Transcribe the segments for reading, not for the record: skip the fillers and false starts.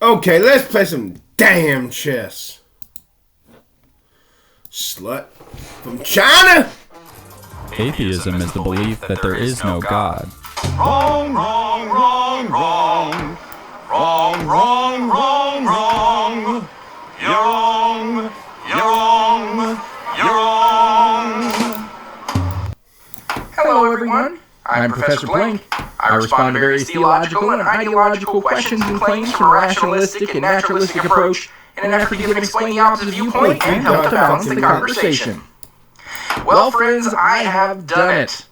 Okay, let's play some damn chess. Slut from China. Atheism is the belief that there is no God. Wrong, wrong, wrong, wrong. Wrong, wrong, wrong, wrong. You're wrong, you're wrong, you're wrong. Hello, everyone. I'm Professor Blank. I respond to various theological and ideological questions and claims from a rationalistic and naturalistic approach in an effort to give and explain the opposite viewpoint and help to balance the conversation. Well, friends, I have done it.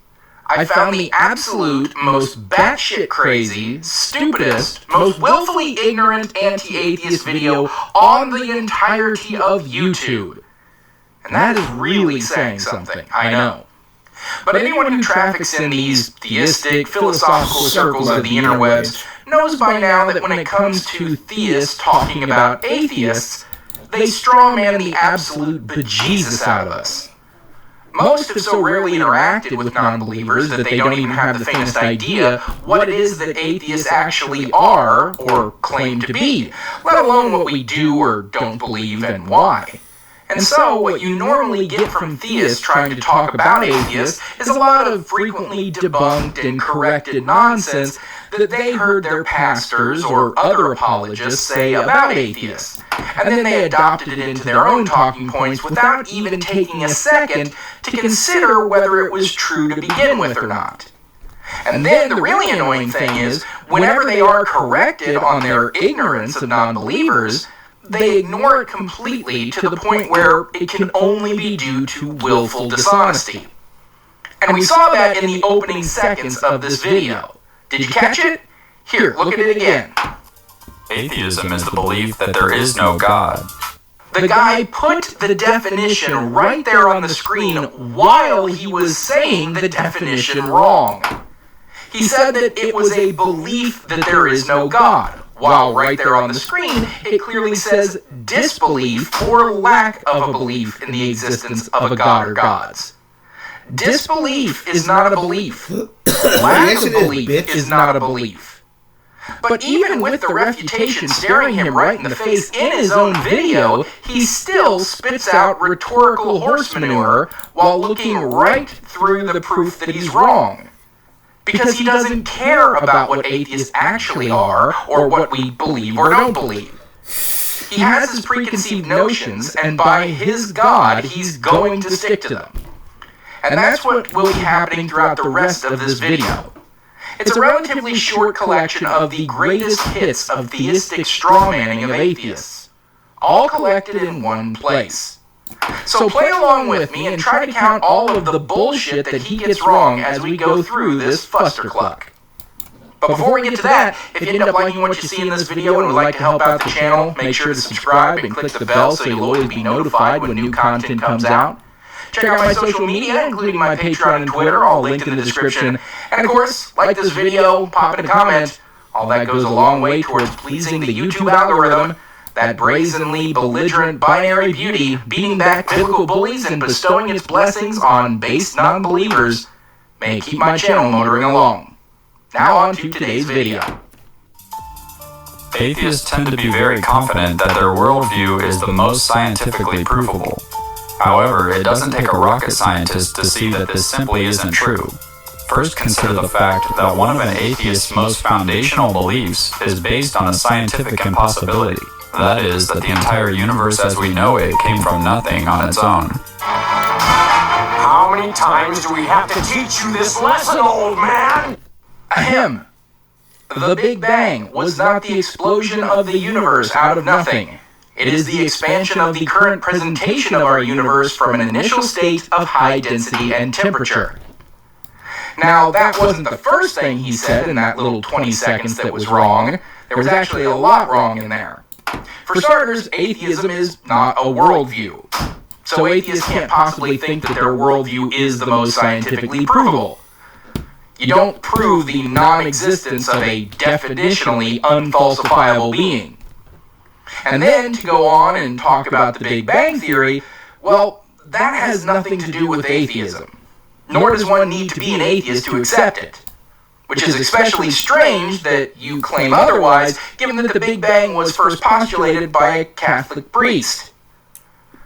I found the absolute most batshit crazy, stupidest, most willfully ignorant anti-atheist video on the entirety of YouTube. And that is really saying something, I know. But anyone who traffics in these theistic, philosophical circles of the interwebs knows by now that when it comes to theists talking about atheists, they strawman the absolute bejesus out of us. Most have so rarely interacted with non-believers that they don't even have the faintest idea what it is that atheists actually are or claim to be, let alone what we do or don't believe and why. And so, what you normally get from theists trying to talk about atheists is a lot of frequently debunked and corrected nonsense that they heard their pastors or other apologists say about atheists. And then they adopted it into their own talking points without even taking a second to consider whether it was true to begin with or not. And then the really annoying thing is, whenever they are corrected on their ignorance of non-believers, they ignore it completely to the point where it can only be due to willful dishonesty. And we saw that in the opening seconds of this video. Did you catch it? Here, look at it again. Atheism is the belief that there is no God. The guy put the definition right there on the screen while he was saying the definition wrong. He said that it was a belief that there is no God, while right there on the screen it clearly says disbelief or lack of a belief in the existence of a god or gods. Disbelief is not a belief. Lack of belief is not a belief. But even with the refutation staring him right in the face in his own video, he still spits out rhetorical horse manure while looking right through the proof that he's wrong. Because he doesn't care about what atheists actually are or what we believe or don't believe. He has his preconceived notions, and by his God, he's going to stick to them. And that's what will be happening throughout the rest of this video. It's a relatively short collection of the greatest hits of theistic strawmanning of atheists, all collected in one place. So play along with me and try to count all of the bullshit that he gets wrong as we go through this fustercluck. But before we get to that, if you end up liking what you see in this video and would like to help out the channel, make sure to subscribe and click the bell so you'll always be notified when new content comes out. Check out my social media, including my Patreon and Twitter, all linked in the description. And of course, like this video, pop in a comment. All that goes a long way towards pleasing the YouTube algorithm, that brazenly belligerent binary beauty beating back biblical bullies and bestowing its blessings on base non-believers may keep my channel motoring along. Now on to today's video. Atheists tend to be very confident that their worldview is the most scientifically provable. However, it doesn't take a rocket scientist to see that this simply isn't true. First, consider the fact that one of an atheist's most foundational beliefs is based on a scientific impossibility. That is, that the entire universe as we know it came from nothing on its own. How many times do we have to teach you this lesson, old man? Ahem. The Big Bang was not the explosion of the universe out of nothing. It is the expansion of the current presentation of our universe from an initial state of high density and temperature. Now, that wasn't the first thing he said in that little 20 seconds that was wrong. There was actually a lot wrong in there. For starters, atheism is not a worldview. So atheists can't possibly think that their worldview is the most scientifically provable. You don't prove the non-existence of a definitionally unfalsifiable being. And then to go on and talk about the Big Bang Theory, well, that has nothing to do with atheism. Nor does one need to be an atheist to accept it. which is especially strange that you claim otherwise, given that the Big Bang was first postulated by a Catholic priest.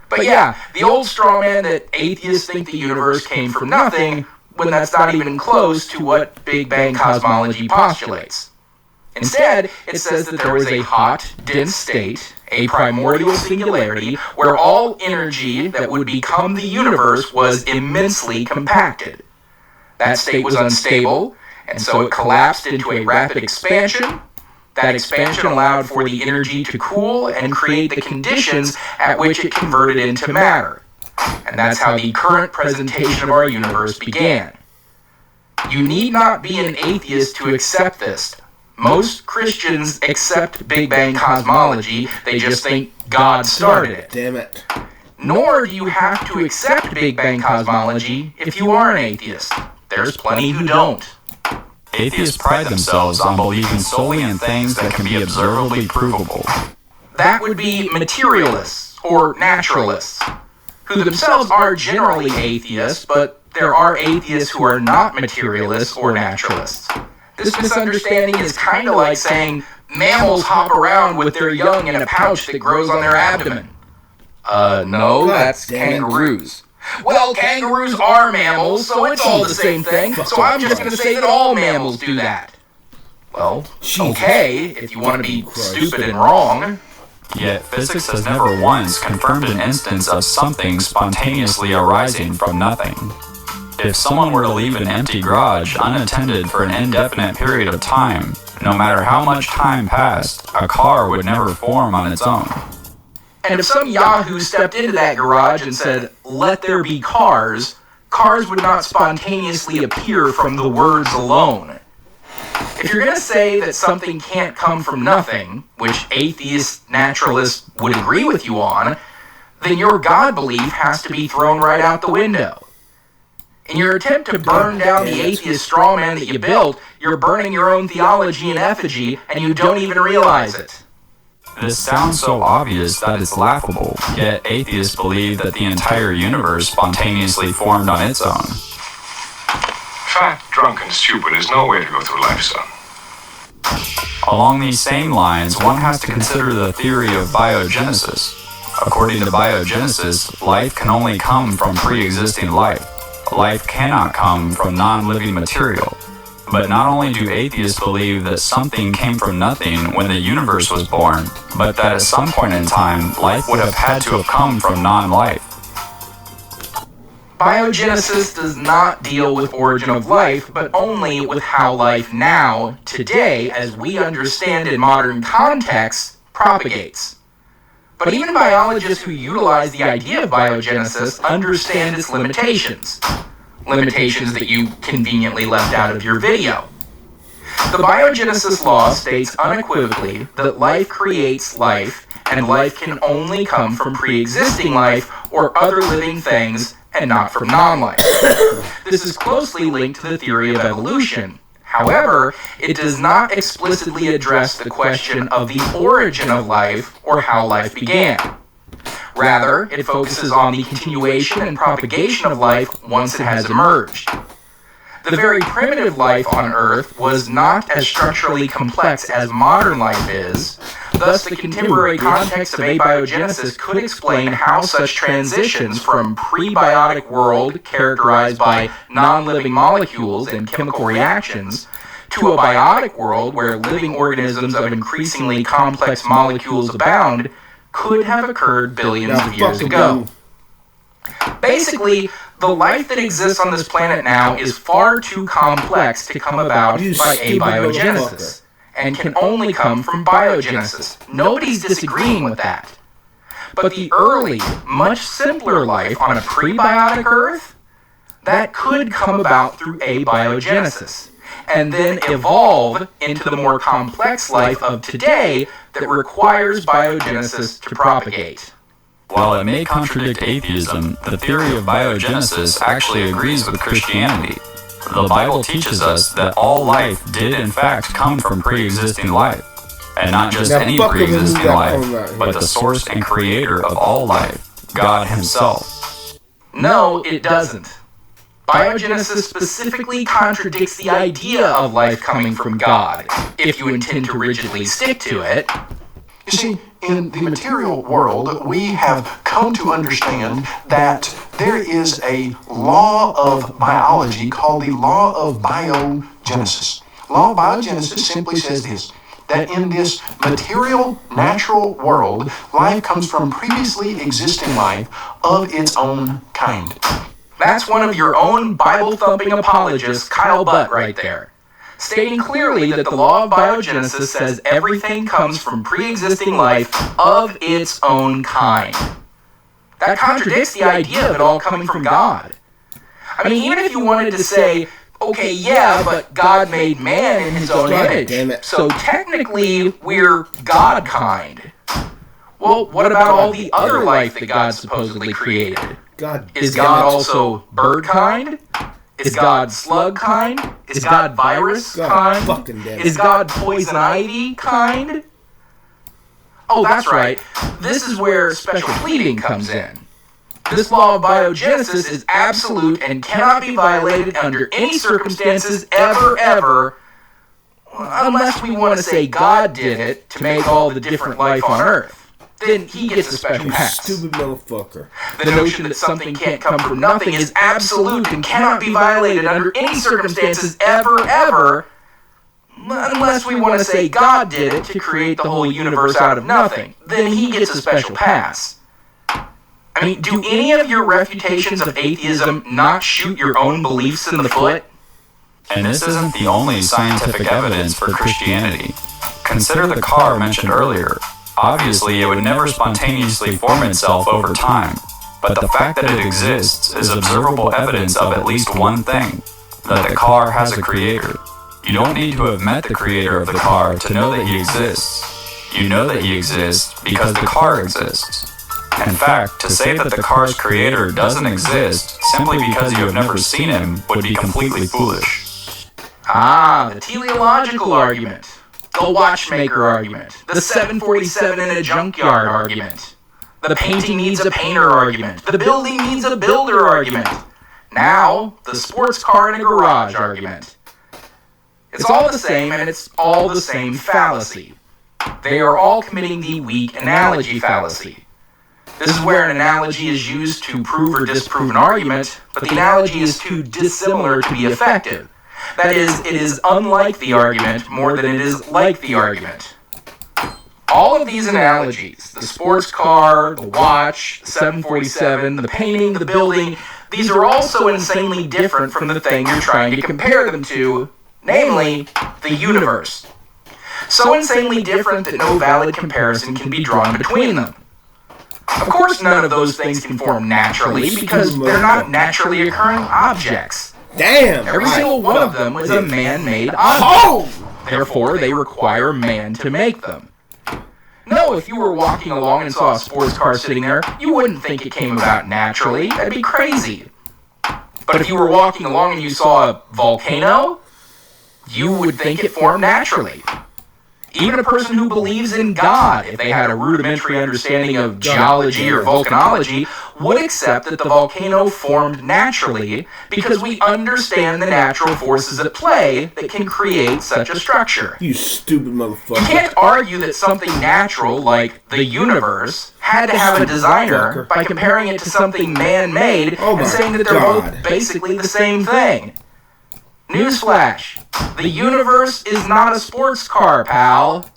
But yeah, the old straw man that atheists think the universe came from nothing, when that's not even close to what Big Bang cosmology postulates. Instead, it says that there was a hot, dense state, a primordial singularity, where all energy that would become the universe was immensely compacted. That state was unstable, and so it collapsed into a rapid expansion. That expansion allowed for the energy to cool and create the conditions at which it converted into matter. And that's how the current presentation of our universe began. You need not be an atheist to accept this. Most Christians accept Big Bang cosmology, they just think God started it. Damn it. Nor do you have to accept Big Bang cosmology if you are an atheist. There's plenty who don't. Atheists pride themselves on believing solely in things that can be observably provable. That would be materialists, or naturalists, who themselves are generally atheists, but there are atheists who are not materialists or naturalists. This misunderstanding is kind of like saying mammals hop around with their young in a pouch that grows on their abdomen. No, that's kangaroos. Well, kangaroos are mammals, so it's all the same thing, so I'm just going to say that all mammals do that. Well, okay, if you want to be stupid and wrong. Yet physics has never once confirmed an instance of something spontaneously arising from nothing. If someone were to leave an empty garage unattended for an indefinite period of time, no matter how much time passed, a car would never form on its own. And if some yahoo stepped into that garage and said, "Let there be cars," cars would not spontaneously appear from the words alone. If you're going to say that something can't come from nothing, which atheist naturalists would agree with you on, then your God belief has to be thrown right out the window. In your attempt to burn down the atheist straw man that you built, you're burning your own theology in effigy, and you don't even realize it. This sounds so obvious that it's laughable, yet atheists believe that the entire universe spontaneously formed on its own. Fat, drunk, and stupid is no way to go through life, son. Along these same lines, one has to consider the theory of biogenesis. According to biogenesis, life can only come from pre-existing life. Life cannot come from non-living material. But not only do atheists believe that something came from nothing when the universe was born, but that at some point in time, life would have had to have come from non-life. Biogenesis does not deal with origin of life, but only with how life now, today, as we understand in modern contexts, propagates. But even biologists who utilize the idea of biogenesis understand its limitations. Limitations that you conveniently left out of your video. The biogenesis law states unequivocally that life creates life, and life can only come from pre-existing life or other living things, and not from non-life. This is closely linked to the theory of evolution. However, it does not explicitly address the question of the origin of life or how life began. Rather, it focuses on the continuation and propagation of life once it has emerged. The very primitive life on Earth was not as structurally complex as modern life is. Thus, the contemporary context of abiogenesis could explain how such transitions from prebiotic world characterized by non-living molecules and chemical reactions to a biotic world where living organisms of increasingly complex molecules abound could have occurred billions of years ago. Basically, the life that exists on this planet now is far too complex to come about by abiogenesis, and can only come from biogenesis. Nobody's disagreeing with that. But the early, much simpler life on a prebiotic Earth, that could come about through abiogenesis, and then evolve into the more complex life of today that requires biogenesis to propagate. While it may contradict atheism, the theory of biogenesis actually agrees with Christianity. The Bible teaches us that all life did in fact come from pre-existing life. And not just any pre-existing life, but the source and creator of all life, God Himself. No, it doesn't. Biogenesis specifically contradicts the idea of life coming from God, if you intend to rigidly stick to it. You see, in the material world, we have come to understand that there is a law of biology called the law of biogenesis. Law of biogenesis simply says this, that in this material, natural world, life comes from previously existing life of its own kind. That's one of your own Bible-thumping apologists, Kyle Butt, right there, stating clearly that the law of biogenesis says everything comes from pre-existing life of its own kind. That contradicts the idea of it all coming from God. I mean, even if you wanted to say, okay, yeah, but God made man in his own image, so technically we're God kind. Well, what about all the other life that God supposedly created? Is God also bird kind? Is God slug kind? Is God virus kind? Is God poison ivy kind? Oh, that's right. This is where special pleading comes in. This law of biogenesis is absolute and cannot be violated under any circumstances ever, unless we want to say God did it to make all the different life on Earth. Then he gets a special pass. Stupid motherfucker. The notion that something can't come from nothing is absolute and cannot be violated under any circumstances ever, unless we want to say God did it to create the whole universe out of nothing. Then he gets a special pass. I mean, do any of your refutations of atheism not shoot your own beliefs in the foot? And this isn't the only scientific evidence for Christianity. Consider the car mentioned earlier. Obviously, it would never spontaneously form itself over time, but the fact that it exists is observable evidence of at least one thing, that the car has a creator. You don't need to have met the creator of the car to know that he exists. You know that he exists because the car exists. In fact, to say that the car's creator doesn't exist simply because you have never seen him would be completely foolish. Ah, the teleological argument. The watchmaker argument, the 747 in a junkyard argument, the painting needs a painter argument, the building needs a builder argument, now the sports car in a garage argument. It's all the same, and it's all the same fallacy. They are all committing the weak analogy fallacy. This is where an analogy is used to prove or disprove an argument, but the analogy is too dissimilar to be effective. That is, it is unlike the argument more than it is like the argument. All of these analogies, the sports car, the watch, the 747, the painting, the building, these are all so insanely different from the thing you're trying to compare them to, namely, the universe. So insanely different that no valid comparison can be drawn between them. Of course, none of those things can form naturally because they're not naturally occurring objects. Damn! Every single one of them is a man-made object. Therefore, they require man to make them. No, if you were walking along and saw a sports car sitting there, you wouldn't think it came about naturally. That'd be crazy. But if you were walking along and you saw a volcano, you would think it formed naturally. Even a person who believes in God, if they had a rudimentary understanding of geology or volcanology, would accept that the volcano formed naturally because we understand the natural forces at play that can create such a structure. You stupid motherfucker. You can't argue that something natural, like the universe, had to have a designer by comparing it to something man-made and saying that they're both basically the same thing. Newsflash, the universe is not a sports car, pal.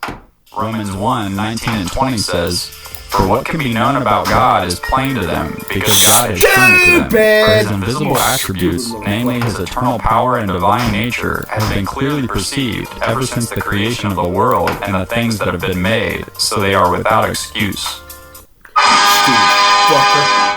Romans 1:19 and 20 says, "For what can be known about God is plain to them, because God has shown it to them. For his invisible attributes, namely his eternal power and divine nature, have been clearly perceived ever since the creation of the world and the things that have been made, so they are without excuse." Stupid fucker.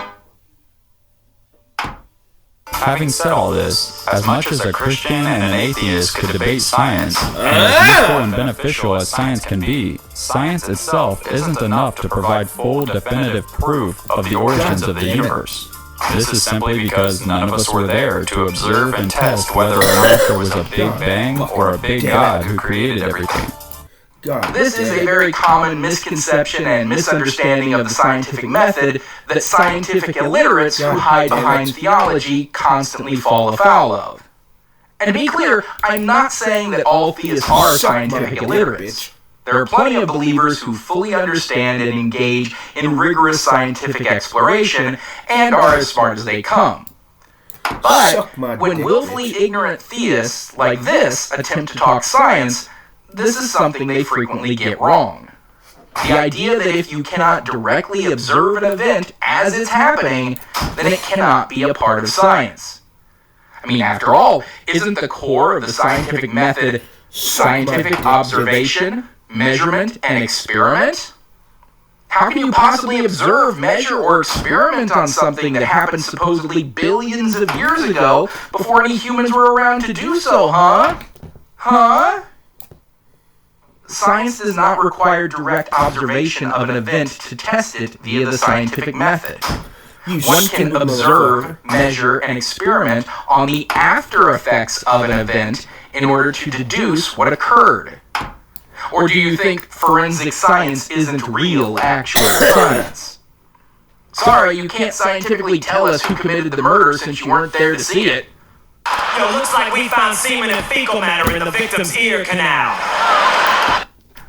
Having said all this, as much as a Christian and an atheist could debate science, and as useful and beneficial as science can be, science itself isn't enough to provide full definitive proof of the origins of the universe. This is simply because none of us were there to observe and test whether or not there was a Big Bang or a big God who created everything. God. This is a very common misconception and misunderstanding of the scientific method that scientific illiterates who hide behind theology constantly fall afoul of. And to be clear, I'm not saying that all theists are scientific illiterates. There are plenty of believers who fully understand and engage in rigorous scientific exploration and are as smart as they come. But when willfully ignorant theists like this attempt to talk science, this is something they frequently get wrong. The idea that if you cannot directly observe an event as it's happening, then it cannot be a part of science. I mean, after all, isn't the core of the scientific method scientific observation, measurement, and experiment? How can you possibly observe, measure, or experiment on something that happened supposedly billions of years ago before any humans were around to do so, huh? Huh? Science does not require direct observation of an event to test it via the scientific method. One can observe, measure, and experiment on the after effects of an event in order to deduce what occurred. Or do you think forensic science isn't real, actual science? Sorry, you can't scientifically tell us who committed the murder since you weren't there to see it. Yo, looks like we found semen and fecal matter in the victim's ear canal.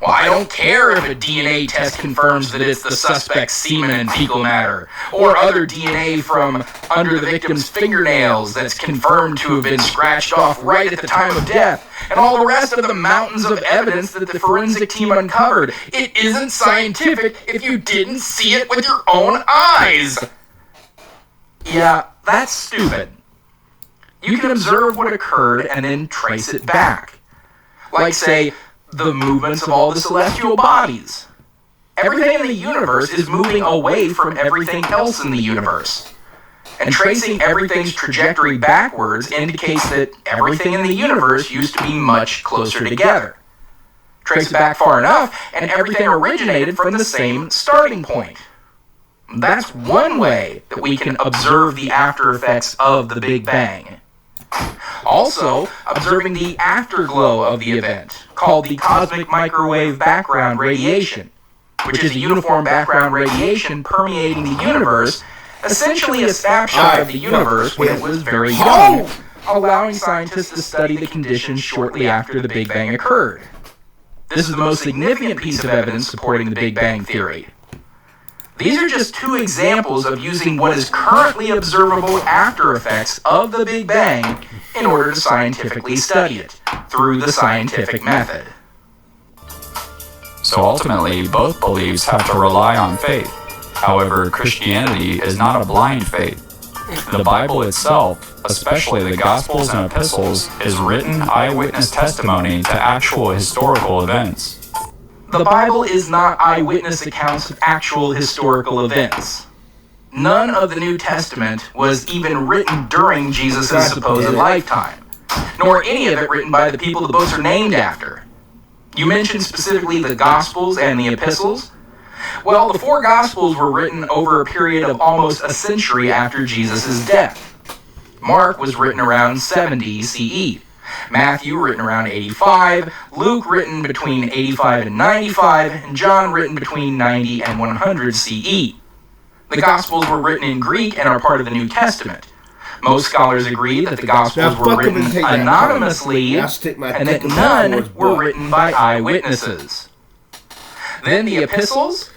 Well, I don't care if a DNA test confirms that it's the suspect's semen and fecal matter, or other DNA from under the victim's fingernails that's confirmed to have been scratched off right at the time of death, and all the rest of the mountains of evidence that the forensic team uncovered. It isn't scientific if you didn't see it with your own eyes. Yeah, that's stupid. You can observe what occurred and then trace it back. Like, say, the movements of all the celestial bodies. Everything in the universe is moving away from everything else in the universe. And tracing everything's trajectory backwards indicates that everything in the universe used to be much closer together. Trace it back far enough, and everything originated from the same starting point. That's one way that we can observe the after effects of the Big Bang. Also, observing the afterglow of the event, called the cosmic microwave background radiation, which is a uniform background radiation permeating the universe, essentially a snapshot of the universe when it was very young, allowing scientists to study the conditions shortly after the Big Bang occurred. This is the most significant piece of evidence supporting the Big Bang theory. These are just two examples of using what is currently observable after effects of the Big Bang in order to scientifically study it through the scientific method. So ultimately, both beliefs have to rely on faith. However, Christianity is not a blind faith. The Bible itself, especially the Gospels and Epistles, is written eyewitness testimony to actual historical events. The Bible is not eyewitness accounts of actual historical events. None of the New Testament was even written during Jesus' supposed lifetime, nor any of it written by the people the books are named after. You mentioned specifically the Gospels and the Epistles. Well, the four Gospels were written over a period of almost a century after Jesus' death. Mark was written around 70 CE. Matthew written around 85, Luke written between 85 and 95, and John written between 90 and 100 CE. The Gospels were written in Greek and are part of the New Testament. Most scholars agree that the Gospels were written anonymously and that none were written by eyewitnesses. Then the Epistles?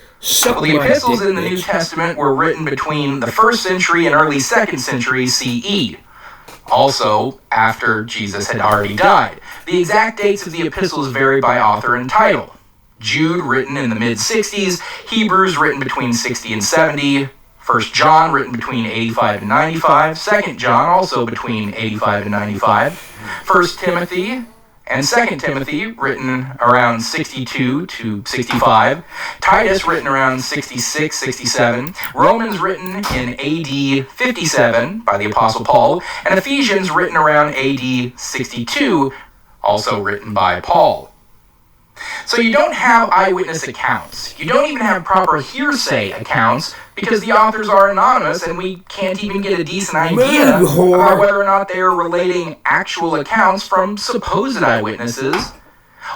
Well, the Epistles in the New Testament were written between the 1st century and early 2nd century CE. Also, after Jesus had already died. The exact dates of the epistles vary by author and title. Jude, written in the mid-60s, Hebrews, written between 60 and 70, 1 John, written between 85 and 95, 2 John, also between 85 and 95, 1 Timothy and 2 Timothy, written around 62 to 65, Titus, written around 66, 67, Romans, written in AD 57 by the Apostle Paul, and Ephesians, written around AD 62, also written by Paul. So you don't have eyewitness accounts. You don't even have proper hearsay accounts because the authors are anonymous and we can't even get a decent idea about whether or not they are relating actual accounts from supposed eyewitnesses,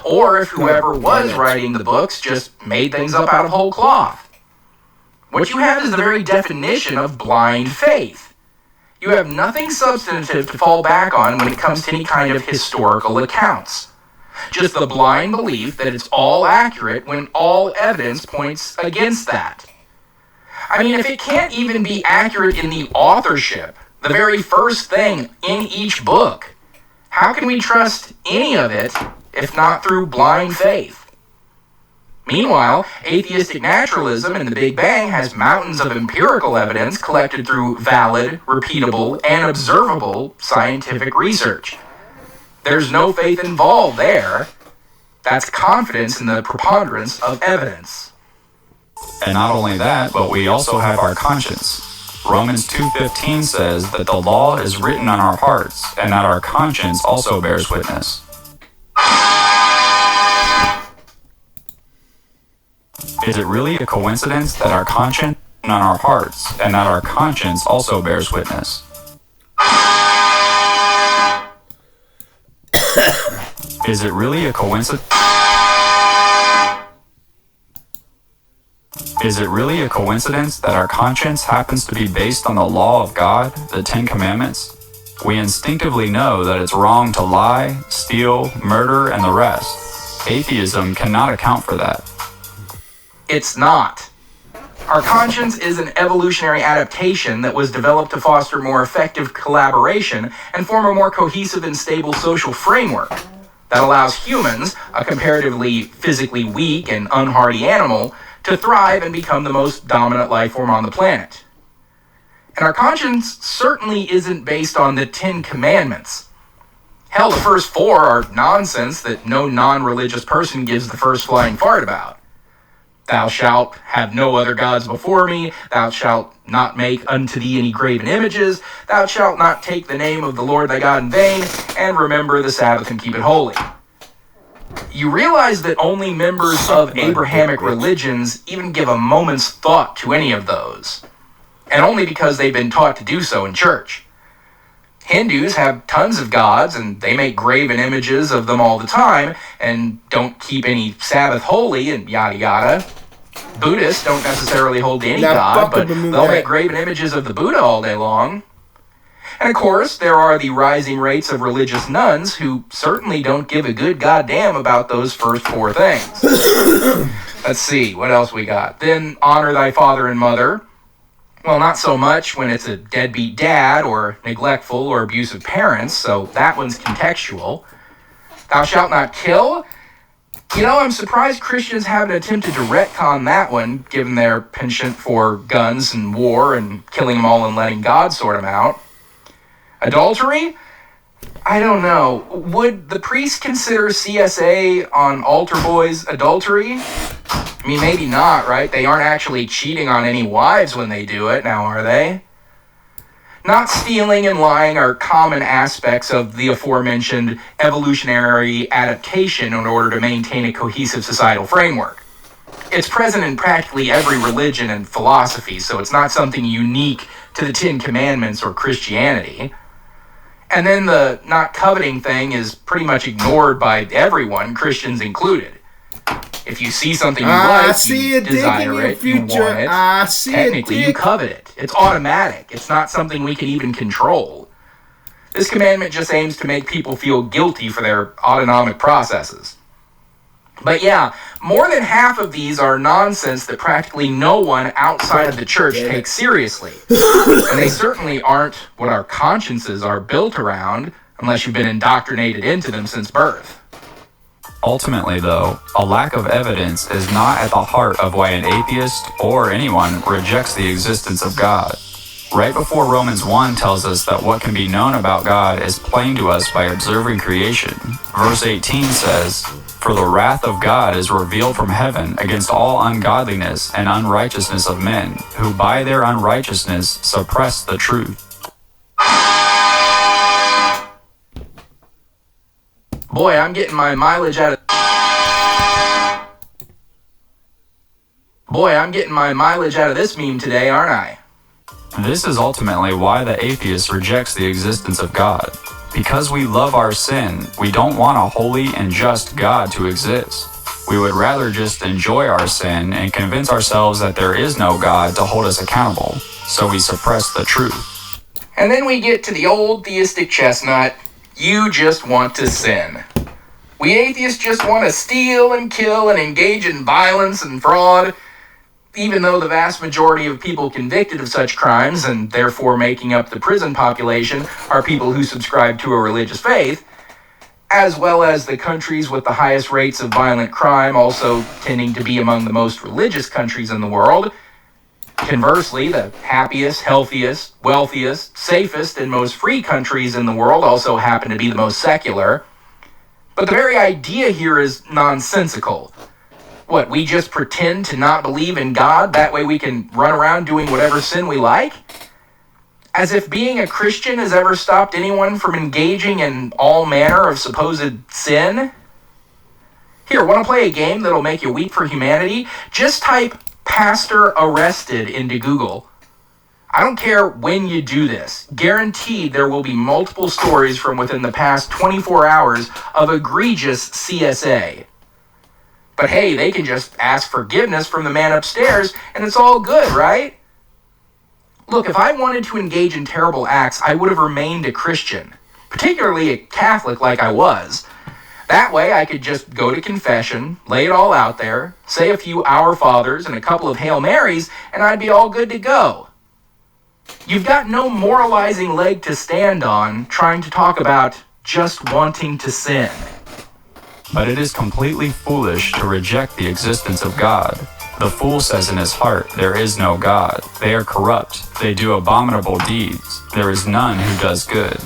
Or if whoever was writing the books just made things up out of whole cloth. What you have is the very definition of blind faith. You have nothing substantive to fall back on when it comes to any kind of historical accounts. Just the blind belief that it's all accurate when all evidence points against that. I mean, if it can't even be accurate in the authorship, the very first thing in each book, how can we trust any of it if not through blind faith? Meanwhile, atheistic naturalism and the Big Bang has mountains of empirical evidence collected through valid, repeatable, and observable scientific research. There's no faith involved there. That's confidence in the preponderance of evidence. And not only that, but we also have our conscience. Romans 2:15 says that the law is written on our hearts, and that our conscience also bears witness. Is it really a coincidence that our conscience is on our hearts, and that our conscience also bears witness? Is it really a coincidence? Is it really a coincidence that our conscience happens to be based on the law of God, the Ten Commandments? We instinctively know that it's wrong to lie, steal, murder, and the rest. Atheism cannot account for that. It's not. Our conscience is an evolutionary adaptation that was developed to foster more effective collaboration and form a more cohesive and stable social framework that allows humans, a comparatively physically weak and unhardy animal, to thrive and become the most dominant life form on the planet. And our conscience certainly isn't based on the Ten Commandments. Hell, the first four are nonsense that no non-religious person gives the first flying fart about. Thou shalt have no other gods before me. Thou shalt not make unto thee any graven images. Thou shalt not take the name of the Lord thy God in vain. And remember the Sabbath and keep it holy. You realize that only members of Abrahamic religions even give a moment's thought to any of those. And only because they've been taught to do so in church. Hindus have tons of gods, and they make graven images of them all the time, and don't keep any Sabbath holy, and yada yada. Buddhists don't necessarily hold to any god, but they'll make graven images of the Buddha all day long. And of course, there are the rising rates of religious nuns who certainly don't give a good goddamn about those first four things. Let's see, what else we got? Then honor thy father and mother. Well, not so much when it's a deadbeat dad or neglectful or abusive parents, so that one's contextual. Thou shalt not kill? You know, I'm surprised Christians haven't attempted to retcon that one, given their penchant for guns and war and killing them all and letting God sort them out. Adultery? I don't know. Would the priest consider CSA on altar boys adultery? I mean, maybe not, right? They aren't actually cheating on any wives when they do it, now are they? Not stealing and lying are common aspects of the aforementioned evolutionary adaptation in order to maintain a cohesive societal framework. It's present in practically every religion and philosophy, so it's not something unique to the Ten Commandments or Christianity. And then the not coveting thing is pretty much ignored by everyone, Christians included. If you see something you like, you desire it, you want it, technically you covet it. It's automatic. It's not something we can even control. This commandment just aims to make people feel guilty for their autonomic processes. But yeah, more than half of these are nonsense that practically no one outside of the church takes seriously. And they certainly aren't what our consciences are built around, unless you've been indoctrinated into them since birth. Ultimately, though, a lack of evidence is not at the heart of why an atheist or anyone rejects the existence of God. Right before Romans 1 tells us that what can be known about God is plain to us by observing creation, verse 18 says, "For the wrath of God is revealed from heaven against all ungodliness and unrighteousness of men, who by their unrighteousness suppress the truth." Boy, I'm getting my mileage out of this meme today, aren't I? This is ultimately why the atheist rejects the existence of God. Because we love our sin, we don't want a holy and just God to exist. We would rather just enjoy our sin and convince ourselves that there is no God to hold us accountable, so we suppress the truth. And then we get to the old theistic chestnut, you just want to sin. We atheists just want to steal and kill and engage in violence and fraud, even though the vast majority of people convicted of such crimes, and therefore making up the prison population, are people who subscribe to a religious faith, as well as the countries with the highest rates of violent crime also tending to be among the most religious countries in the world. Conversely, the happiest, healthiest, wealthiest, safest, and most free countries in the world also happen to be the most secular. But the very idea here is nonsensical. What, we just pretend to not believe in God, that way we can run around doing whatever sin we like? As if being a Christian has ever stopped anyone from engaging in all manner of supposed sin? Here, want to play a game that'll make you weep for humanity? Just type pastor arrested into Google. I don't care when you do this. Guaranteed there will be multiple stories from within the past 24 hours of egregious CSA. But hey, they can just ask forgiveness from the man upstairs, and it's all good, right? Look, if I wanted to engage in terrible acts, I would have remained a Christian, particularly a Catholic like I was. That way, I could just go to confession, lay it all out there, say a few Our Fathers and a couple of Hail Marys, and I'd be all good to go. You've got no moralizing leg to stand on trying to talk about just wanting to sin. But it is completely foolish to reject the existence of God. The fool says in his heart, there is no God. They are corrupt. They do abominable deeds. There is none who does good.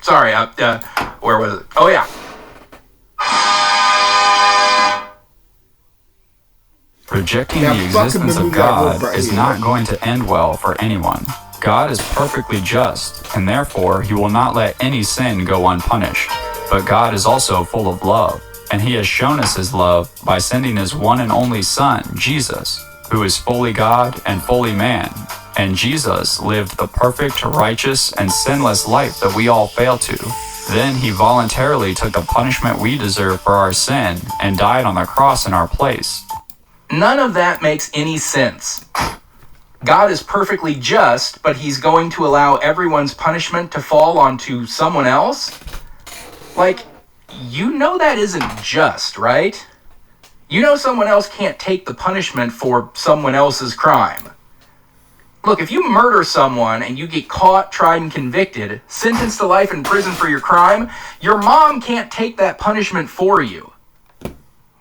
Sorry, where was it? Oh, yeah. Rejecting the existence of God is not going to end well for anyone. God is perfectly just, and therefore he will not let any sin go unpunished. But God is also full of love, and he has shown us his love by sending his one and only Son, Jesus, who is fully God and fully man. And Jesus lived the perfect, righteous, and sinless life that we all fail to. Then he voluntarily took the punishment we deserve for our sin and died on the cross in our place. None of that makes any sense. God is perfectly just, but he's going to allow everyone's punishment to fall onto someone else? Like, you know that isn't just, right? You know someone else can't take the punishment for someone else's crime. Look, if you murder someone and you get caught, tried, and convicted, sentenced to life in prison for your crime, your mom can't take that punishment for you.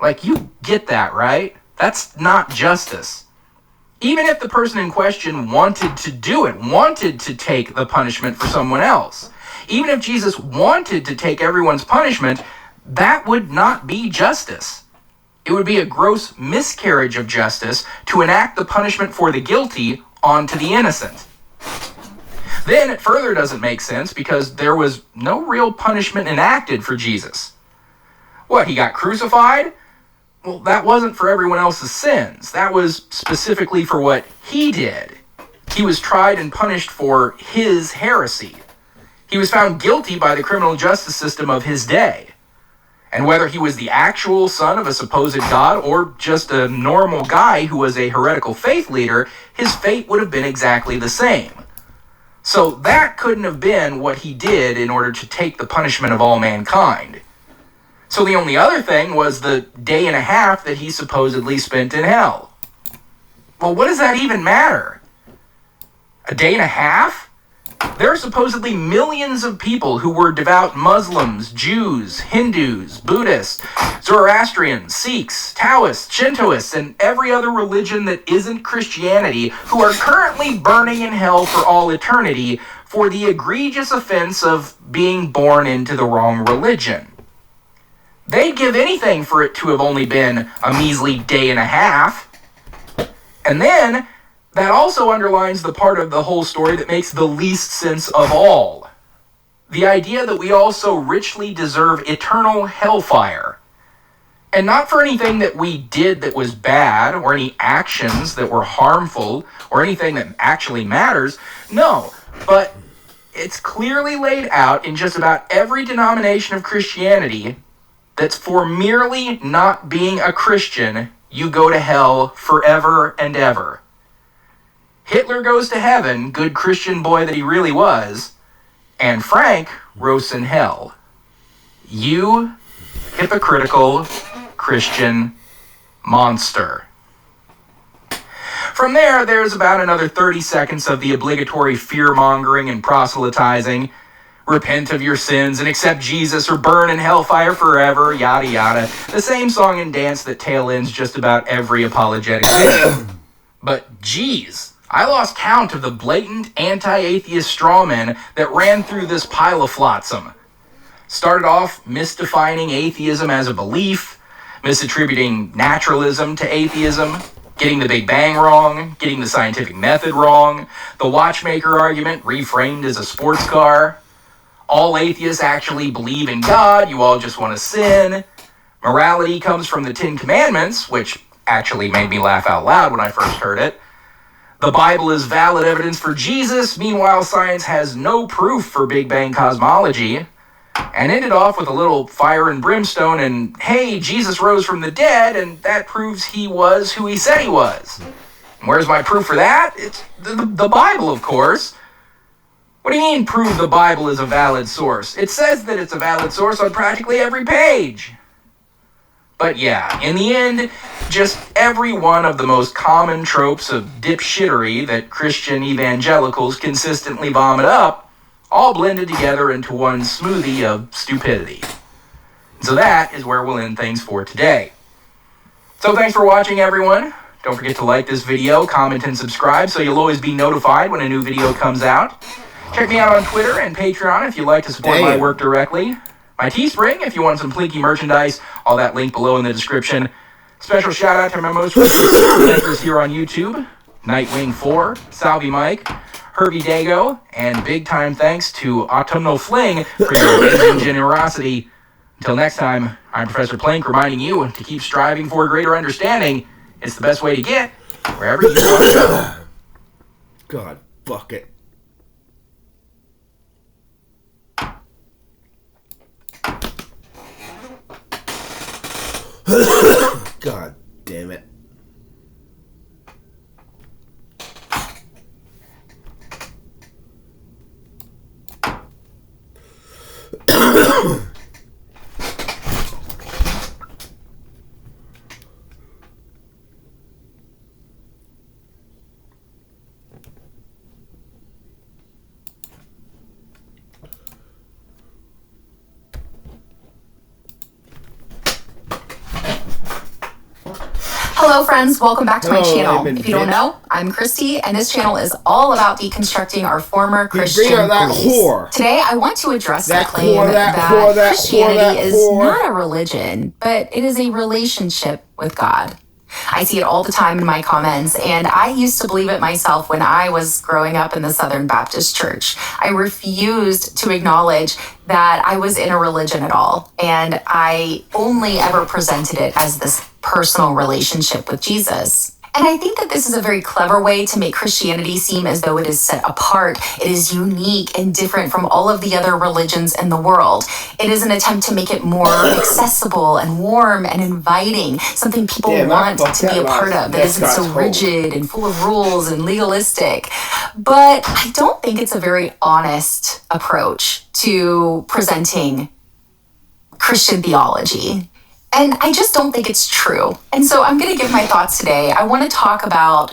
Like, you get that, right? That's not justice. Even if the person in question wanted to do it, wanted to take the punishment for someone else, even if Jesus wanted to take everyone's punishment, that would not be justice. It would be a gross miscarriage of justice to enact the punishment for the guilty onto the innocent. Then it further doesn't make sense because there was no real punishment enacted for Jesus. What, he got crucified? Well, that wasn't for everyone else's sins. That was specifically for what he did. He was tried and punished for his heresy. He was found guilty by the criminal justice system of his day. And whether he was the actual son of a supposed god or just a normal guy who was a heretical faith leader, his fate would have been exactly the same. So that couldn't have been what he did in order to take the punishment of all mankind. So the only other thing was the day and a half that he supposedly spent in hell. Well, what does that even matter? A day and a half? There are supposedly millions of people who were devout Muslims, Jews, Hindus, Buddhists, Zoroastrians, Sikhs, Taoists, Shintoists, and every other religion that isn't Christianity who are currently burning in hell for all eternity for the egregious offense of being born into the wrong religion. They'd give anything for it to have only been a measly day and a half. And then, that also underlines the part of the whole story that makes the least sense of all. The idea that we all so richly deserve eternal hellfire. And not for anything that we did that was bad, or any actions that were harmful, or anything that actually matters. No, but it's clearly laid out in just about every denomination of Christianity that's for merely not being a Christian, you go to hell forever and ever. Hitler goes to heaven, good Christian boy that he really was, and Frank roasts in hell. You hypocritical Christian monster. From there's about another 30 seconds of the obligatory fear-mongering and proselytizing. Repent of your sins and accept Jesus or burn in hellfire forever, yada yada. The same song and dance that tail ends just about every apologetic video. But geez, I lost count of the blatant anti-atheist strawmen that ran through this pile of flotsam. Started off misdefining atheism as a belief, misattributing naturalism to atheism, getting the Big Bang wrong, getting the scientific method wrong, the watchmaker argument reframed as a sports car, all atheists actually believe in God, you all just want to sin, morality comes from the Ten Commandments, which actually made me laugh out loud when I first heard it, the Bible is valid evidence for Jesus, meanwhile science has no proof for Big Bang cosmology, and ended off with a little fire and brimstone and, hey, Jesus rose from the dead, and that proves he was who he said he was. And where's my proof for that? It's the Bible, of course. What do you mean, prove the Bible is a valid source? It says that it's a valid source on practically every page. But yeah, in the end, just every one of the most common tropes of dipshittery that Christian evangelicals consistently vomit up all blended together into one smoothie of stupidity. So that is where we'll end things for today. So thanks for watching, everyone. Don't forget to like this video, comment, and subscribe so you'll always be notified when a new video comes out. Check me out on Twitter and Patreon if you'd like to support my work directly. My Teespring if you want some Plinky merchandise, all that link below in the description. Special shout out to my most recent makers here on YouTube, Nightwing4, Salvi Mike, Herbie Dago, and big time thanks to Autumnal Fling for your amazing generosity. Until next time, I'm Professor Plank reminding you to keep striving for greater understanding. It's the best way to get wherever you want to go. God, fuck it. God damn it. Hello friends, welcome back to my channel. Amen, If you don't bitch. know, I'm Christy, and this channel is all about deconstructing our former Bring Christian her that beliefs. whore. Today, I want to address the That claim whore, that Christianity is whore. not a religion, but it is a relationship with God. I see it all the time in my comments, and I used to believe it myself when I was growing up in the Southern Baptist Church. I refused to acknowledge that I was in a religion at all, and I only ever presented it as this personal relationship with Jesus. And I think that this is a very clever way to make Christianity seem as though it is set apart. It is unique and different from all of the other religions in the world. It is an attempt to make it more accessible and warm and inviting, something people want to be a part of that isn't so rigid and full of rules and legalistic. But I don't think it's a very honest approach to presenting Christian theology. And I just don't think it's true. And so I'm going to give my thoughts today. I want to talk about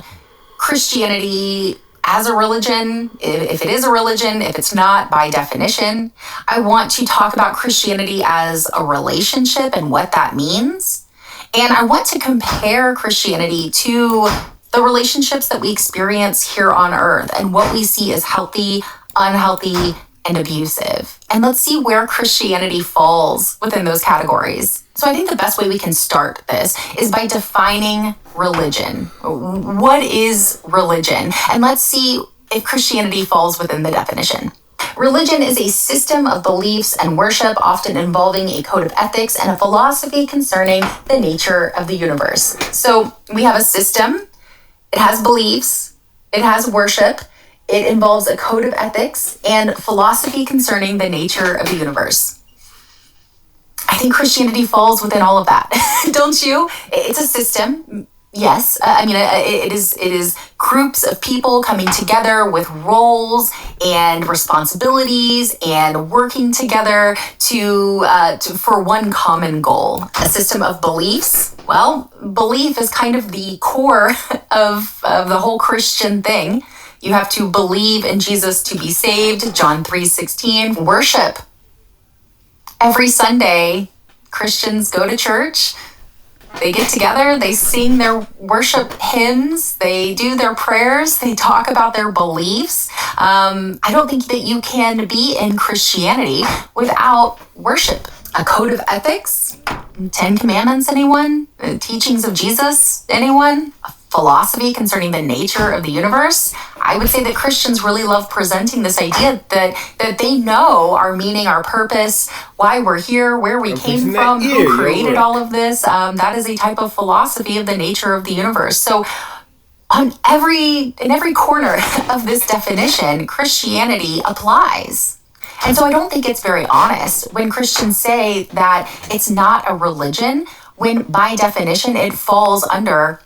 Christianity as a religion, if it is a religion, if it's not, by definition. I want to talk about Christianity as a relationship and what that means. And I want to compare Christianity to the relationships that we experience here on earth and what we see as healthy, unhealthy, and abusive. And let's see where Christianity falls within those categories. So I think the best way we can start this is by defining religion. What is religion? And let's see if Christianity falls within the definition. Religion is a system of beliefs and worship, often involving a code of ethics and a philosophy concerning the nature of the universe. So we have a system, it has beliefs, it has worship, it involves a code of ethics and philosophy concerning the nature of the universe. I think Christianity falls within all of that, don't you? It's a system. Yes, it is groups of people coming together with roles and responsibilities and working together for one common goal. A system of beliefs. Well, belief is kind of the core of the whole Christian thing. You have to believe in Jesus to be saved. John 3:16. Worship. Every Sunday, Christians go to church. They get together, they sing their worship hymns, they do their prayers, they talk about their beliefs. I don't think that you can be in Christianity without worship. A code of ethics? 10 Commandments, anyone? Teachings of Jesus, anyone? A philosophy concerning the nature of the universe? I would say that Christians really love presenting this idea that they know our meaning, our purpose, why we're here, where we came from, who created all of this. That is a type of philosophy of the nature of the universe. So in every corner of this definition, Christianity applies. And so I don't think it's very honest when Christians say that it's not a religion, when by definition it falls under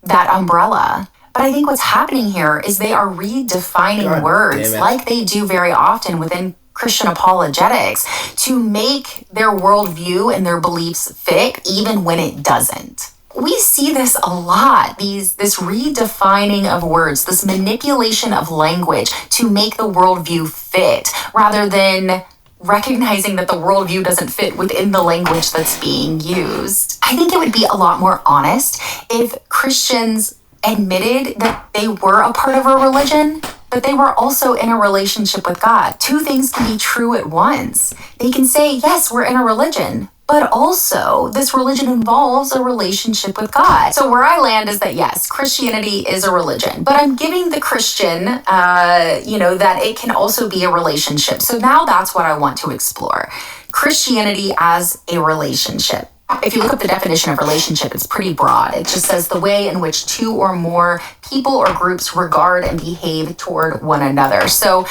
that umbrella. But I think what's happening here is they are redefining words like they do very often within Christian apologetics to make their worldview and their beliefs fit even when it doesn't. We see this a lot, this redefining of words, this manipulation of language to make the worldview fit rather than recognizing that the worldview doesn't fit within the language that's being used. I think it would be a lot more honest if Christians admitted that they were a part of a religion, but they were also in a relationship with God. Two things can be true at once. They can say, yes, we're in a religion, but also this religion involves a relationship with God. So where I land is that yes, Christianity is a religion, but I'm giving the Christian, that it can also be a relationship. So now that's what I want to explore. Christianity as a relationship. If you look up the definition of relationship, it's pretty broad. It just says the way in which two or more people or groups regard and behave toward one another. So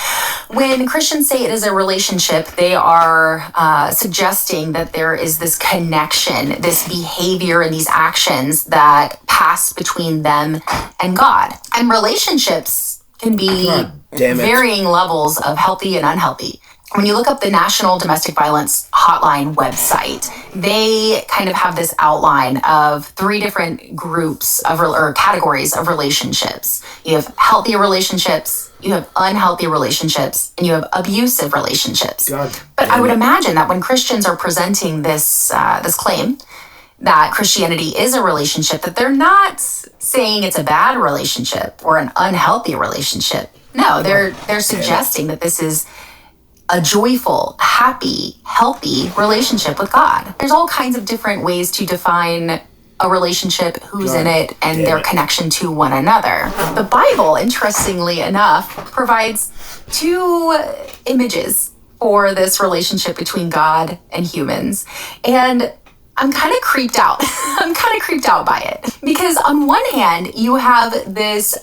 when Christians say it is a relationship, they are suggesting that there is this connection, this behavior, and these actions that pass between them and God. And relationships can be varying levels of healthy and unhealthy. When you look up the National Domestic Violence Hotline website, they kind of have this outline of 3 different groups or categories of relationships. You have healthy relationships, you have unhealthy relationships, and you have abusive relationships. But I would imagine that when Christians are presenting this claim that Christianity is a relationship, that they're not saying it's a bad relationship or an unhealthy relationship. No, they're suggesting that this is a joyful, happy, healthy relationship with God. There's all kinds of different ways to define a relationship, who's in it, and their connection to one another. The Bible, interestingly enough, provides 2 images for this relationship between God and humans. And I'm kind of creeped out. I'm kind of creeped out by it. Because on one hand, you have this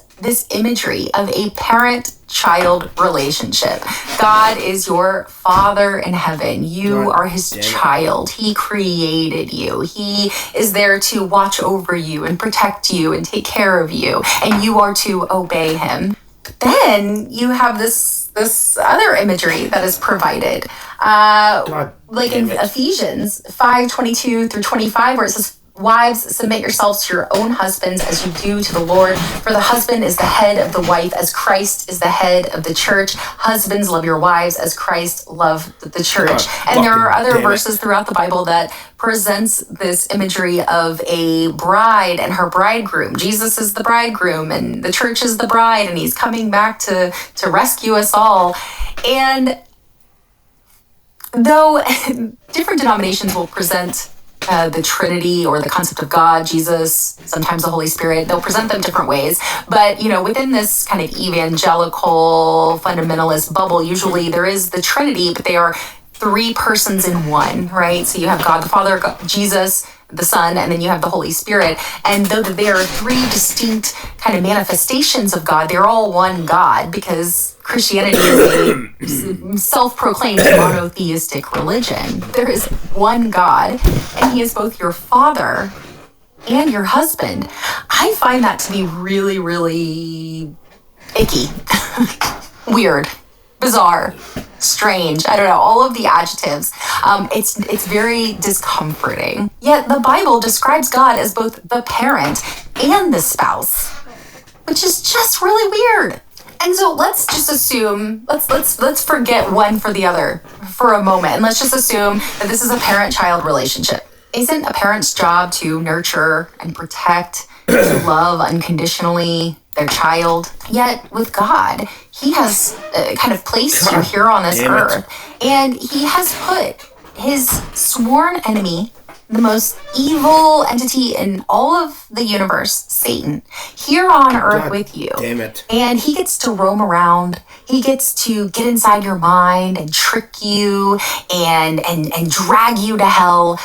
imagery of a parent-child relationship. God is your Father in heaven. You are his child. He created you. He is there to watch over you and protect you and take care of you. And you are to obey him. Then you have this other imagery that is provided. Like in Ephesians 5:22 through 25, where it says, "Wives, submit yourselves to your own husbands as you do to the Lord. For the husband is the head of the wife, as Christ is the head of the church. Husbands, love your wives as Christ loved the church." And there are other verses throughout the Bible that presents this imagery of a bride and her bridegroom. Jesus is the bridegroom and the church is the bride, and he's coming back to rescue us all. And though different denominations will present the Trinity or the concept of God, Jesus, sometimes the Holy Spirit. They'll present them different ways. But, within this kind of evangelical fundamentalist bubble, usually there is the Trinity, but they are three persons in one, right? So you have God the Father, God, Jesus, the Son, and then you have the Holy Spirit. And though there are three distinct kind of manifestations of God, they're all one God, because Christianity is a self-proclaimed monotheistic religion. There is one God, and he is both your father and your husband. I find that to be really, really icky, weird, bizarre, strange. I don't know, all of the adjectives. It's very discomforting. Yet the Bible describes God as both the parent and the spouse, which is just really weird. And so let's just assume, let's forget one for the other for a moment, and let's just assume that this is a parent-child relationship. Isn't a parent's job to nurture and protect, to love unconditionally their child? Yet with God, he has kind of placed you here on this earth, and he has put his sworn enemy, the most evil entity in all of the universe, Satan, here on earth with you. Damn it. And he gets to roam around. He gets to get inside your mind and trick you and drag you to hell.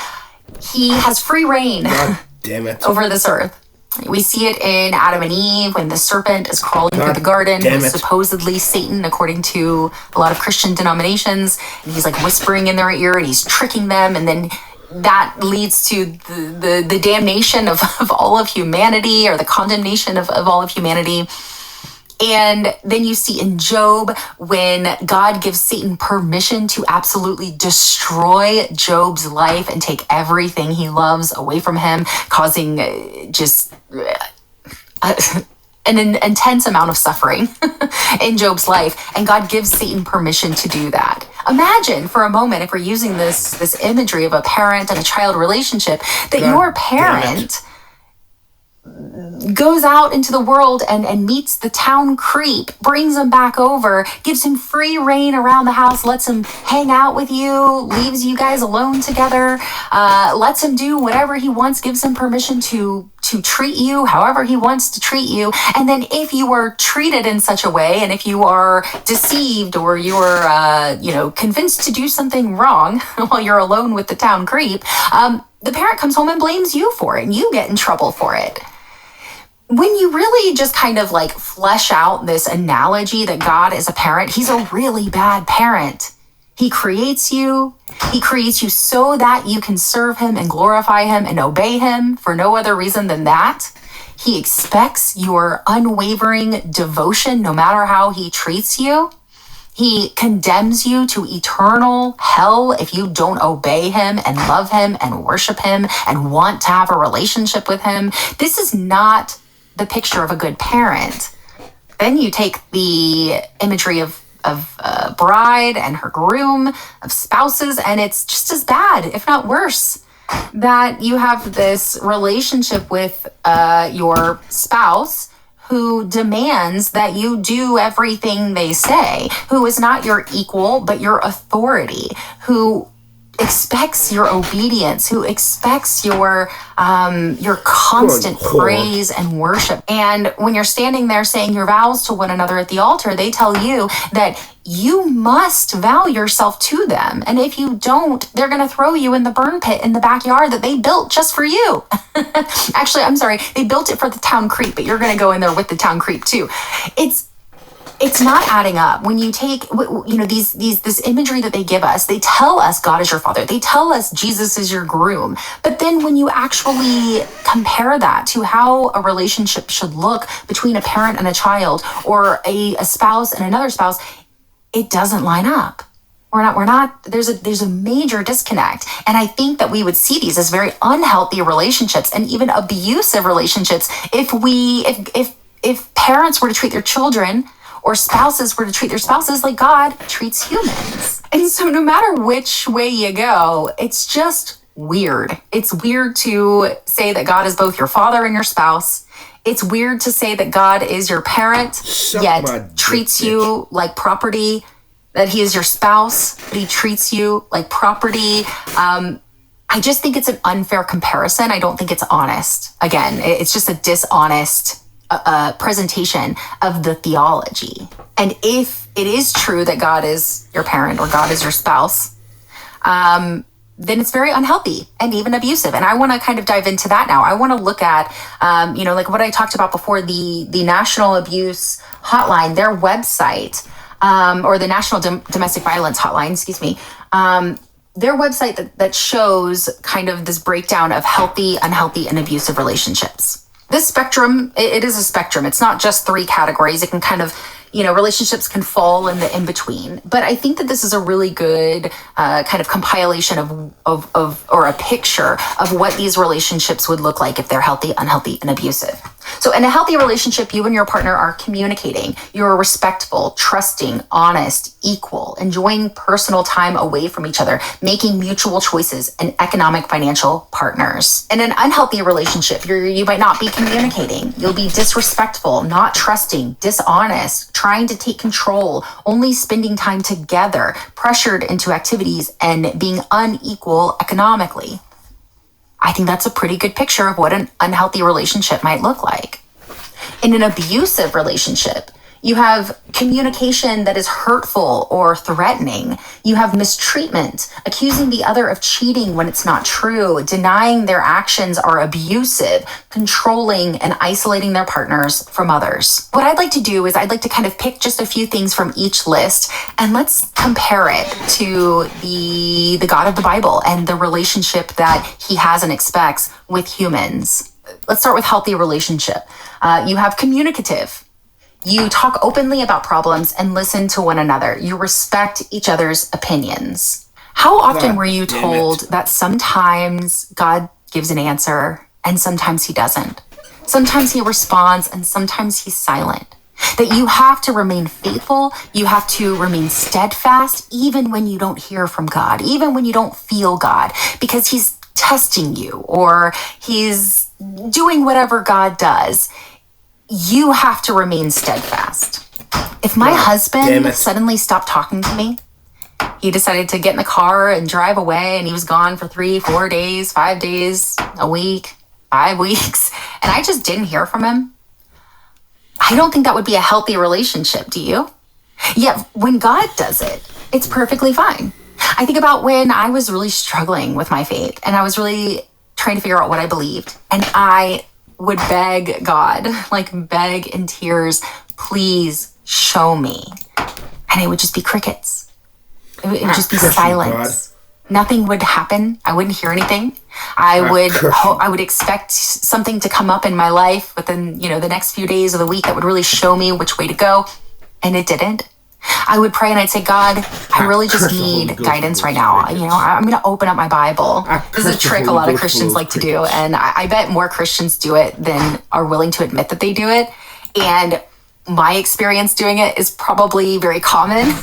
He has free reign God damn it. over this earth. We see it in Adam and Eve when the serpent is crawling through the garden. Who's supposedly Satan, according to a lot of Christian denominations. And he's like whispering in their ear and he's tricking them. And then that leads to the damnation of all of humanity, or the condemnation of all of humanity. And then you see in Job when God gives Satan permission to absolutely destroy Job's life and take everything he loves away from him, causing just an intense amount of suffering in Job's life. And God gives Satan permission to do that. Imagine for a moment, if we're using this imagery of a parent and a child relationship, that your parent goes out into the world and meets the town creep, brings him back over, gives him free reign around the house, lets him hang out with you, leaves you guys alone together, lets him do whatever he wants, gives him permission to treat you however he wants to treat you. And then if you are treated in such a way, and if you are deceived, or you are convinced to do something wrong while you're alone with the town creep, the parent comes home and blames you for it, and you get in trouble for it. When you really just kind of like flesh out this analogy that God is a parent, he's a really bad parent. He creates you so that you can serve him and glorify him and obey him for no other reason than that. He expects your unwavering devotion no matter how he treats you. He condemns you to eternal hell if you don't obey him and love him and worship him and want to have a relationship with him. This is not the picture of a good parent. Then you take the imagery of a bride and her groom, of spouses, and it's just as bad, if not worse, that you have this relationship with your spouse who demands that you do everything they say, who is not your equal, but your authority, who expects your obedience, who expects your constant praise and worship. And when you're standing there saying your vows to one another at the altar, they tell you that you must vow yourself to them. And if you don't, they're going to throw you in the burn pit in the backyard that they built just for you. Actually, I'm sorry, they built it for the town creep, but you're going to go in there with the town creep too. It's not adding up. When you take, this imagery that they give us, they tell us God is your father. They tell us Jesus is your groom. But then when you actually compare that to how a relationship should look between a parent and a child, or a spouse and another spouse, it doesn't line up. There's a major disconnect. And I think that we would see these as very unhealthy relationships and even abusive relationships if parents were to treat their children, or spouses were to treat their spouses like God treats humans. And so no matter which way you go, it's just weird. It's weird to say that God is both your father and your spouse. It's weird to say that God is your parent, yet treats you like property, that he is your spouse, but he treats you like property. I I just think it's an unfair comparison. I don't think it's honest. Again, it's just a dishonest presentation of the theology. And if it is true that God is your parent or God is your spouse, then it's very unhealthy and even abusive. And I want to kind of dive into that now. I want to look at, like what I talked about before, the National Abuse Hotline, their website, or the National Domestic Violence Hotline, excuse me, their website that shows kind of this breakdown of healthy, unhealthy, and abusive relationships. This spectrum, it is a spectrum. It's not just three categories. It can kind of, relationships can fall in the in between. But I think that this is a really good kind of compilation of or a picture of what these relationships would look like if they're healthy, unhealthy, and abusive. So in a healthy relationship, you and your partner are communicating. You're respectful, trusting, honest, equal, enjoying personal time away from each other, making mutual choices, and economic financial partners. In an unhealthy relationship, you might not be communicating. You'll be disrespectful, not trusting, dishonest, trying to take control, only spending time together, pressured into activities, and being unequal economically. I think that's a pretty good picture of what an unhealthy relationship might look like. In an abusive relationship, you have communication that is hurtful or threatening. You have mistreatment, accusing the other of cheating when it's not true, denying their actions are abusive, controlling and isolating their partners from others. What I'd like to do is I'd like to kind of pick just a few things from each list and let's compare it to the God of the Bible and the relationship that he has and expects with humans. Let's start with healthy relationship. You have communicative. You talk openly about problems and listen to one another. You respect each other's opinions. How often were you told that sometimes God gives an answer and sometimes he doesn't? Sometimes he responds and sometimes he's silent. That you have to remain faithful, you have to remain steadfast, even when you don't hear from God, even when you don't feel God, because he's testing you or he's doing whatever God does. You have to remain steadfast. If my husband suddenly stopped talking to me, he decided to get in the car and drive away and he was gone for 3, 4 days, 5 days, a week, 5 weeks, and I just didn't hear from him, I don't think that would be a healthy relationship, do you? Yet when God does it, it's perfectly fine. I think about when I was really struggling with my faith and I was really trying to figure out what I believed, and I would beg God, like beg in tears, please show me. And it would just be crickets. It would just be silence. Nothing would happen. I wouldn't hear anything. I would expect something to come up in my life within, the next few days of the week that would really show me which way to go. And it didn't. I would pray and I'd say, God, I really just need guidance right now. I'm going to open up my Bible. This is a trick a lot of Christians like to do. And I bet more Christians do it than are willing to admit that they do it. And my experience doing it is probably very common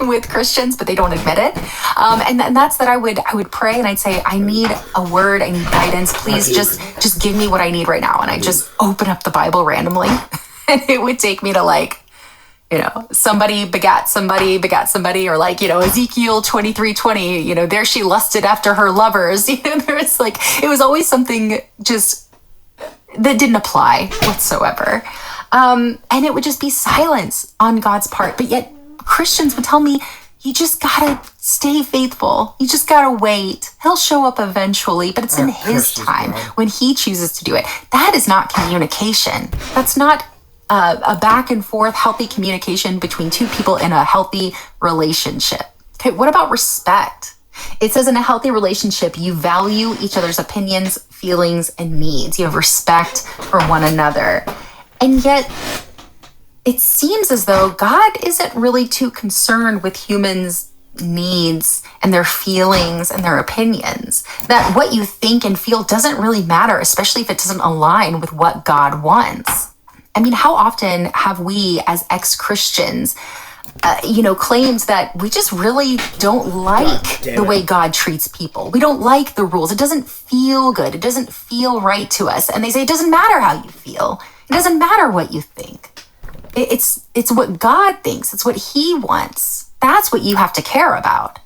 with Christians, but they don't admit it. And that's that I would pray and I'd say, I need a word, I need guidance. Please just give me what I need right now. And I just open up the Bible randomly. And it would take me to somebody begat somebody, or Ezekiel 23:20, there she lusted after her lovers. It was always something just that didn't apply whatsoever. And it would just be silence on God's part. But yet Christians would tell me, you just gotta stay faithful. You just gotta wait. He'll show up eventually, but it's in his time when he chooses to do it. That is not communication. That's not a back and forth healthy communication between two people in a healthy relationship. Okay, what about respect? It says in a healthy relationship, you value each other's opinions, feelings, and needs. You have respect for one another. And yet, it seems as though God isn't really too concerned with humans' needs and their feelings and their opinions. That what you think and feel doesn't really matter, especially if it doesn't align with what God wants. I mean, how often have we as ex-Christians, claimed that we just really don't like the way God treats people. We don't like the rules. It doesn't feel good. It doesn't feel right to us. And they say, it doesn't matter how you feel. It doesn't matter what you think. It's what God thinks. It's what he wants. That's what you have to care about.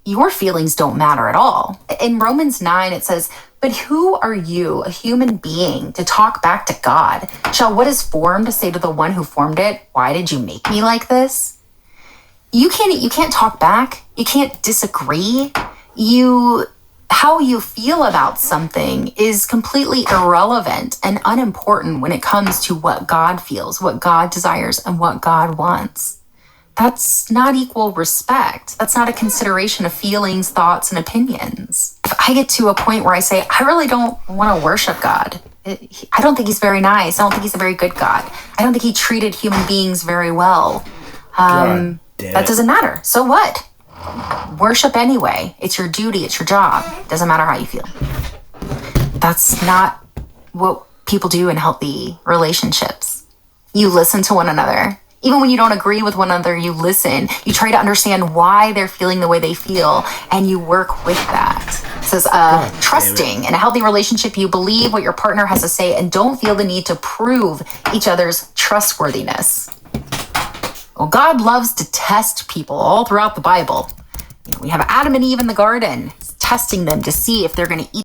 your feelings don't matter at all. In Romans 9, it says, "But who are you, a human being, to talk back to God? Shall what is formed say to the one who formed it, why did you make me like this?" You can't talk back. You can't disagree. How you feel about something is completely irrelevant and unimportant when it comes to what God feels, what God desires, and what God wants. That's not equal respect. That's not a consideration of feelings, thoughts, and opinions. If I get to a point where I say, I really don't want to worship God, I don't think he's very nice. I don't think he's a very good God. I don't think he treated human beings very well. That doesn't matter. So what? Worship anyway. It's your duty. It's your job. Doesn't matter how you feel. That's not what people do in healthy relationships. You listen to one another. Even when you don't agree with one another, you listen. You try to understand why they're feeling the way they feel, and you work with that. It says, trusting. In a healthy relationship, you believe what your partner has to say and don't feel the need to prove each other's trustworthiness. Well, God loves to test people all throughout the Bible. We have Adam and Eve in the garden, testing them to see if they're going to eat